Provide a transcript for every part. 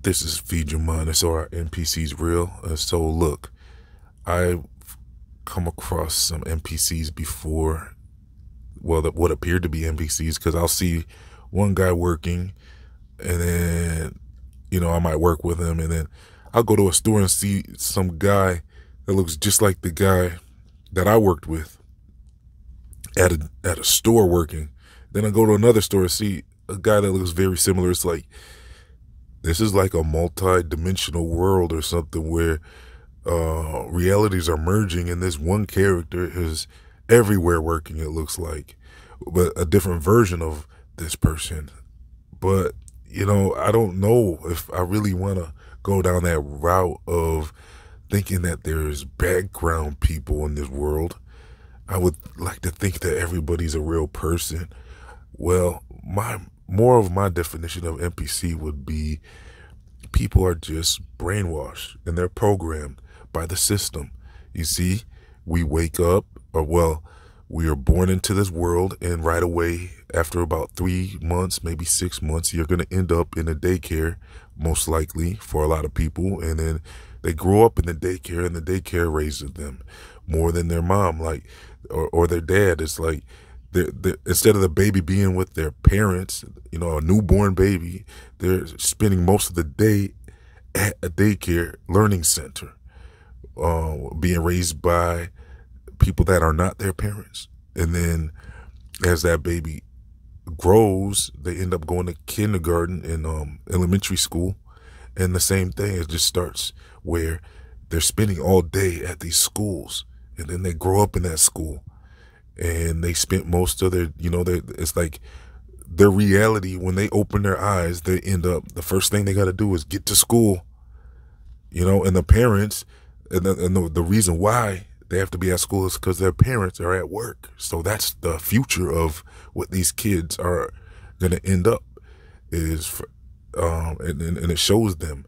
This is Feed Your Mind. So our NPCs real. So look, I've come across some NPCs before. Well, what appeared to be NPCs, because I'll see one guy working, and then I might work with him, and then I'll go to a store and see some guy that looks just like the guy that I worked with at a store working. Then I go to another store and see a guy that looks very similar. It's like this is like a multi-dimensional world or something where realities are merging, and this one character is everywhere working, it looks like, but a different version of this person. But I don't know if I really want to go down that route of thinking that there's background people in this world. I would like to think that everybody's a real person. Well, more of my definition of NPC would be people are just brainwashed and they're programmed by the system. You see, we wake up, or well, we are born into this world, and right away, after about 3 months, maybe 6 months, you're going to end up in a daycare, most likely for a lot of people. And then they grow up in the daycare, and the daycare raises them more than their mom, like, or their dad. It's like instead of the baby being with their parents, a newborn baby, they're spending most of the day at a daycare learning center, being raised by people that are not their parents. And then as that baby grows, they end up going to kindergarten and elementary school. And the same thing, it just starts where they're spending all day at these schools, and then they grow up in that school, and they spent most of their, it's like their reality. When they open their eyes, they end up, the first thing they got to do is get to school, and the parents, and the reason why they have to be at school is because their parents are at work. So that's the future of what these kids are going to end up is, and it shows them.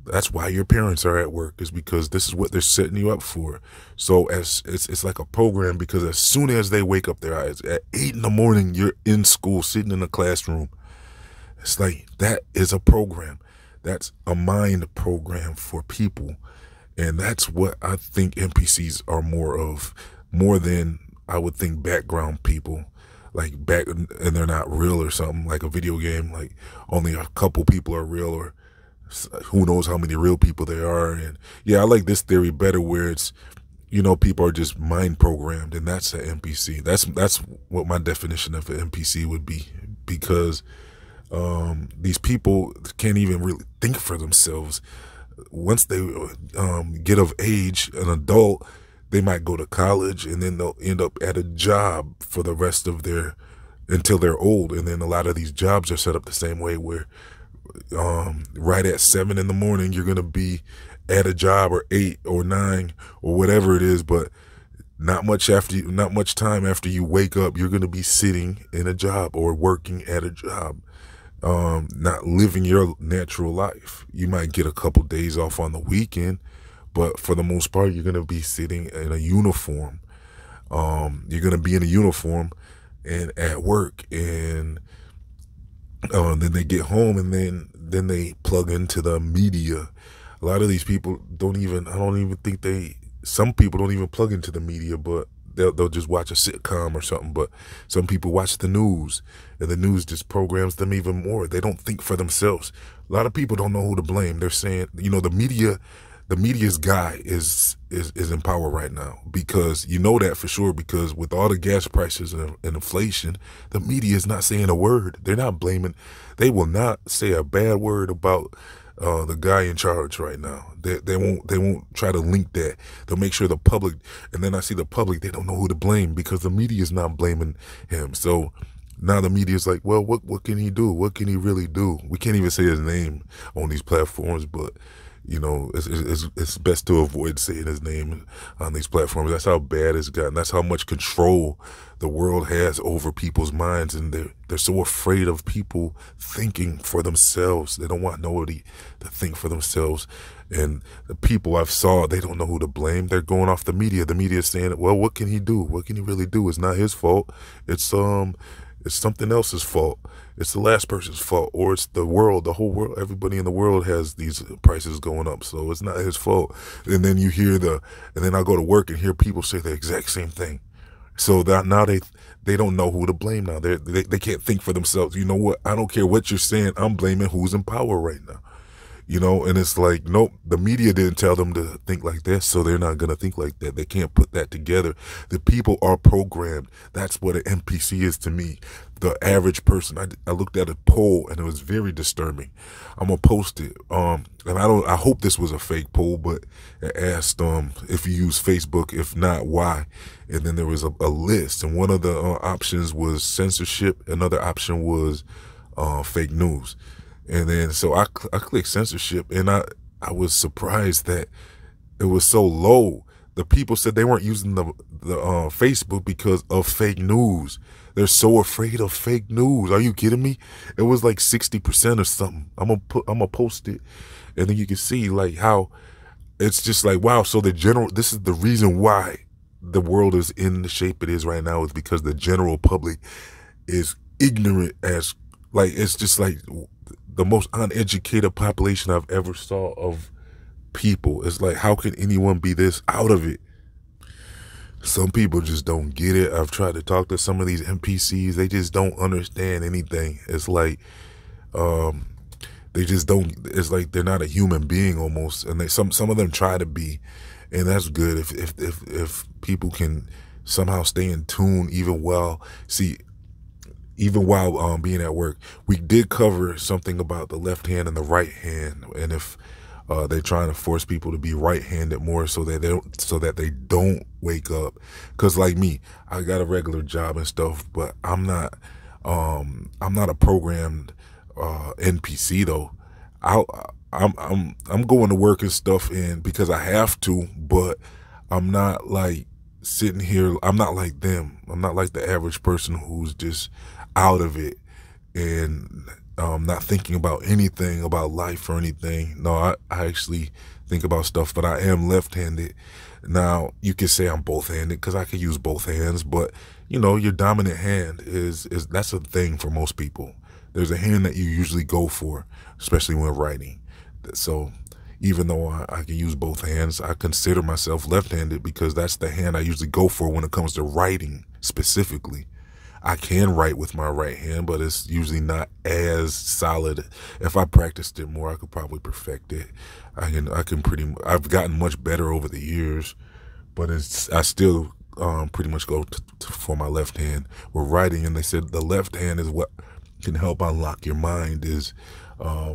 That's why your parents are at work, is because this is what they're setting you up for. So it's like a program, because as soon as they wake up their eyes at 8 in the morning, you're in school, sitting in a classroom. It's like that is a program. That's a mind program for people. And that's what I think NPCs are more than I would think background people, like and they're not real or something, like a video game, like only a couple people are real, or who knows how many real people there are. And yeah, I like this theory better, where it's, people are just mind programmed, and that's an NPC. That's what my definition of an NPC would be, because these people can't even really think for themselves. Once they get of age, an adult, they might go to college, and then they'll end up at a job for the rest of until they're old. And then a lot of these jobs are set up the same way, where right at 7 in the morning, you're going to be at a job, or 8 or 9 or whatever it is. But not much time after you wake up, you're going to be sitting in a job or working at a job. Not living your natural life. You might get a couple days off on the weekend, but for the most part, you're going to be sitting in a uniform. You're going to be in a uniform and at work, and then they get home, and then they plug into the media. A lot of these people some people don't even plug into the media, but they'll just watch a sitcom or something. But some people watch the news, and the news just programs them even more. They don't think for themselves. A lot of people don't know who to blame. They're saying, the media's guy is in power right now, because that for sure, because with all the gas prices and inflation, the media is not saying a word. They're not blaming. They will not say a bad word about the guy in charge right now. They won't try to link that. They'll make sure the public, and then I see the public, they don't know who to blame, because the media is not blaming him. So now the media is like, well, what can he do? What can he really do? We can't even say his name on these platforms, but it's best to avoid saying his name on these platforms. That's how bad it's gotten. That's how much control the world has over people's minds, and they're so afraid of people thinking for themselves. They don't want nobody to think for themselves. And the people I've saw, they don't know who to blame. They're going off the media. The media is saying, well, what can he do? What can he really do? It's not his fault. It's It's something else's fault. It's the last person's fault, or it's the world, the whole world. Everybody in the world has these prices going up, so it's not his fault. And then you hear and then I go to work and hear people say the exact same thing. So that now they don't know who to blame now. They can't think for themselves. You know what? I don't care what you're saying. I'm blaming who's in power right now. And it's like, nope, the media didn't tell them to think like that, so they're not going to think like that. They can't put that together. The people are programmed. That's what an NPC is to me. The average person. I looked at a poll and it was very disturbing. I'm going to post it. And I hope this was a fake poll, but it asked if you use Facebook, if not, why? And then there was a list, and one of the options was censorship. Another option was fake news. And then so I clicked censorship, and I was surprised that it was so low. The people said they weren't using the Facebook because of fake news. They're so afraid of fake news. Are you kidding me? It was like 60% or something. I'm gonna post it, and then you can see like how it's just like, wow. So this is the reason why the world is in the shape it is right now, is because the general public is ignorant as, like, it's just like the most uneducated population I've ever saw of people. It's like, how can anyone be this out of it? Some people just don't get it. I've tried to talk to some of these NPCs. They just don't understand anything. It's like, they just don't, it's like they're not a human being almost. And some of them try to be, and that's good if people can somehow stay in tune even while being at work. We did cover something about the left hand and the right hand, and if they're trying to force people to be right-handed more so that they don't wake up. Because like me, I got a regular job and stuff, but I'm not a programmed NPC though. I'm going to work and stuff, and because I have to, but I'm not like sitting here. I'm not like them. I'm not like the average person who's just out of it and not thinking about anything about life or anything. No, I actually think about stuff, but I am left-handed. Now, you could say I'm both-handed because I can use both hands, but your dominant hand is that's a thing for most people. There's a hand that you usually go for, especially when writing. So even though I can use both hands, I consider myself left-handed because that's the hand I usually go for when it comes to writing specifically. I can write with my right hand, but it's usually not as solid. If I practiced it more, I could probably perfect it. I've gotten much better over the years, but I still pretty much go for my left hand with writing. And they said the left hand is what can help unlock your mind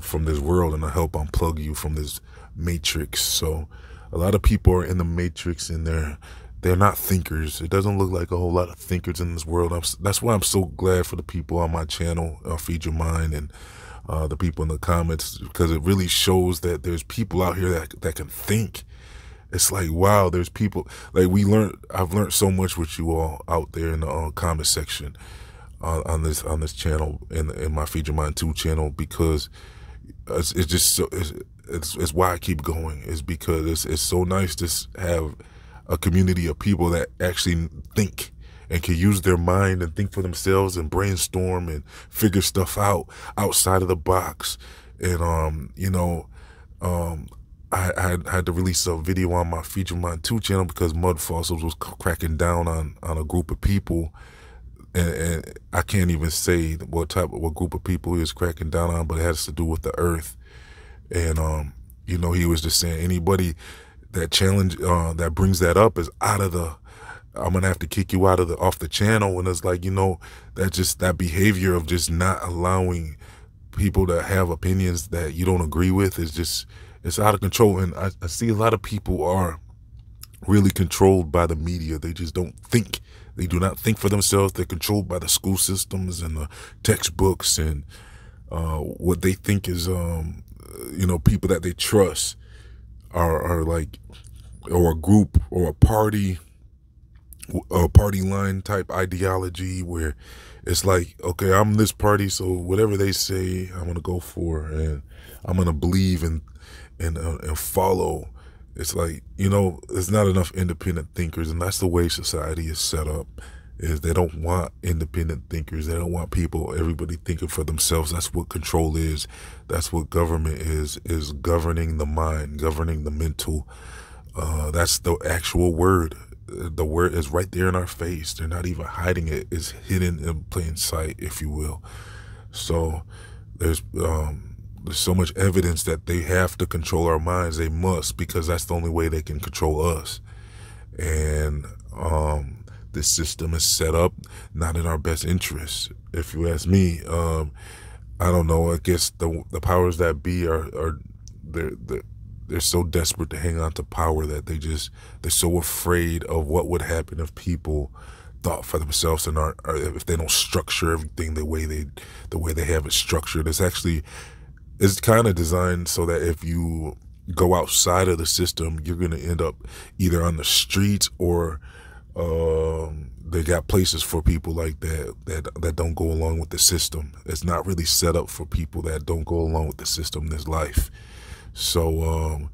from this world and help unplug you from this matrix. So a lot of people are in the matrix and they're not thinkers. It doesn't look like a whole lot of thinkers in this world. That's why I'm so glad for the people on my channel, Feed Your Mind, and the people in the comments, because it really shows that there's people out here that can think. It's like, wow, there's people, like I've learned so much with you all out there in the comment section on this channel, in my Feed Your Mind 2 channel, because it's just so, it's why I keep going, is because it's so nice to have a community of people that actually think and can use their mind and think for themselves and brainstorm and figure stuff out outside of the box. And I had to release a video on my Feed Your Mind 2 channel because Mud Fossils was cracking down on a group of people, and I can't even say what group of people he was cracking down on, but it has to do with the earth. And he was just saying anybody that challenge that brings that up is out of the, I'm gonna have to kick you off the channel. And it's like, that behavior of just not allowing people to have opinions that you don't agree with it's out of control. And I see a lot of people are really controlled by the media. They just don't think. They do not think for themselves. They're controlled by the school systems and the textbooks and what they think is people that they trust are like, or a group or a party line type ideology, where it's like, okay, I'm this party, so whatever they say, I'm gonna go for, and I'm gonna believe and follow. It's like, there's not enough independent thinkers, and that's the way society is set up. is they don't want independent thinkers. They don't want people, everybody thinking for themselves. That's what control is. That's what government is governing the mind, governing the mental. That's the actual word. The word is right there in our face. They're not even hiding it. It's hidden in plain sight, if you will. So there's so much evidence that they have to control our minds. They must, because that's the only way they can control us. And this system is set up not in our best interest. If you ask me, I don't know. I guess the powers that be are they're so desperate to hang on to power that they're so afraid of what would happen if people thought for themselves and aren't, or if they don't structure everything the way they have it structured. It's kind of designed so that if you go outside of the system, you're going to end up either on the streets or they got places for people like that don't go along with the system. It's not really set up for people that don't go along with the system in this life. So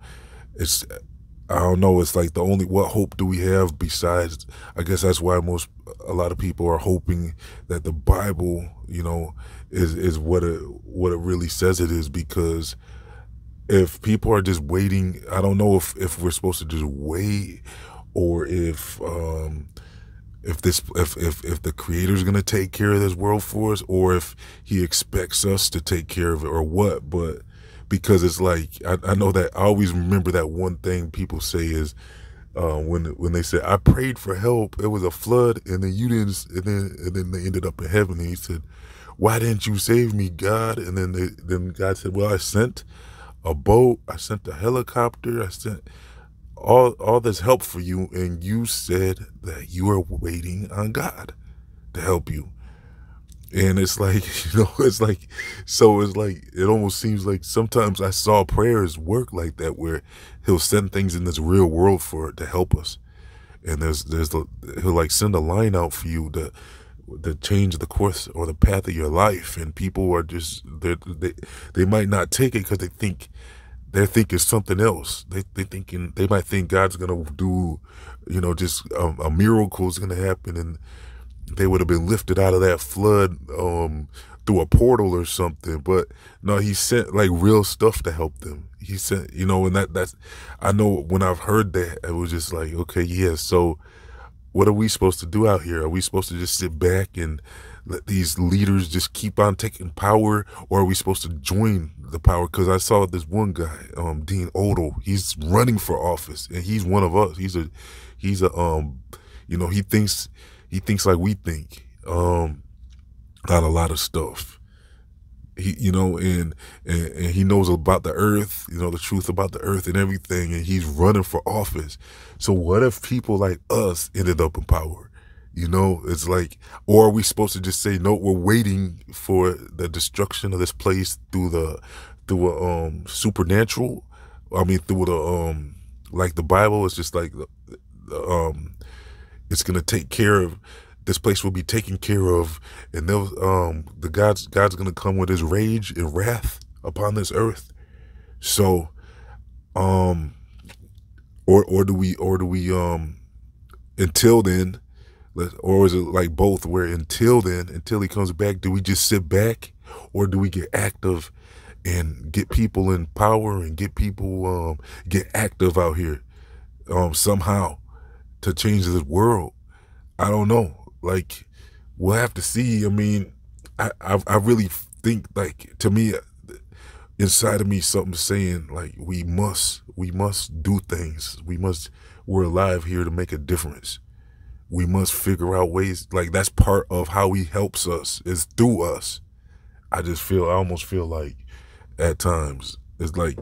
I don't know, it's like what hope do we have besides, I guess that's why a lot of people are hoping that the Bible, is what it really says it is, because if people are just waiting, I don't know if we're supposed to just wait, or if the creator's going to take care of this world for us, or if he expects us to take care of it, or what. But because it's like, I know that I always remember that one thing people say is, when they said, I prayed for help, it was a flood, and then you didn't, and then they ended up in heaven, and he said, why didn't you save me, God? And then God said, well, I sent a boat, I sent a helicopter, I sent all this help for you, and you said that you are waiting on God to help you. And it's like, it almost seems like sometimes I saw prayers work like that, where he'll send things in this real world to help us. And he'll like send a line out for you to change the course or the path of your life. And people are just, they might not take it because they're thinking something else. They might think God's going to do, just a miracle is going to happen, and they would have been lifted out of that flood through a portal or something. But no, he sent like real stuff to help them. He sent, and that's, I know when I've heard that, it was just like, okay, yeah, so what are we supposed to do out here? Are we supposed to just sit back and let these leaders just keep on taking power, or are we supposed to join the power? Because I saw this one guy, Dean Odell, he's running for office, and he's one of us. He thinks like we think, on a lot of stuff. And he knows about the earth, the truth about the earth and everything, and he's running for office. So what if people like us ended up in power? It's like, or are we supposed to just say, no, we're waiting for the destruction of this place through a supernatural? I mean, through like the Bible, it's just like it's gonna take care of. This place will be taken care of, and God's gonna come with his rage and wrath upon this earth. So, or do we until then, or is it like both? Where until he comes back, do we just sit back, or do we get active and get people in power and get people get active out here somehow to change this world? I don't know. Like, we'll have to see. I mean, I really think, like, to me, inside of me, something's saying, like, we must do things. We're alive here to make a difference. We must figure out ways, like, that's part of how he helps us, is through us. I almost feel like at times, it's like,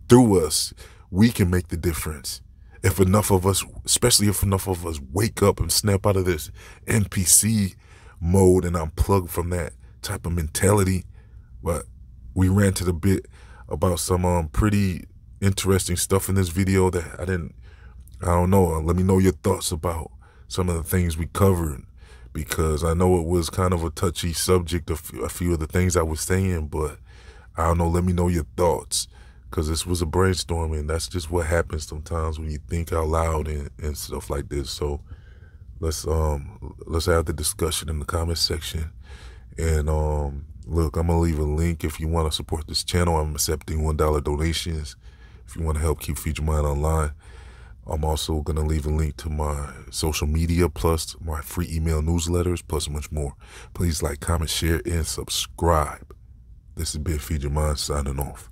through us, we can make the difference. If enough of us, especially if enough of us wake up and snap out of this NPC mode and unplug from that type of mentality. But we ran to the bit about some pretty interesting stuff in this video that I don't know. Let me know your thoughts about some of the things we covered, because I know it was kind of a touchy subject, a few of the things I was saying, but I don't know. Let me know your thoughts. Because this was a brainstorming. That's just what happens sometimes when you think out loud and stuff like this. So let's have the discussion in the comment section. And look, I'm gonna leave a link if you want to support this channel. I'm accepting $1 donations if you want to help keep Feed Your Mind online. I'm also gonna leave a link to my social media, plus my free email newsletters, plus much more. Please like, comment, share, and subscribe. This has been Feed Your Mind signing off.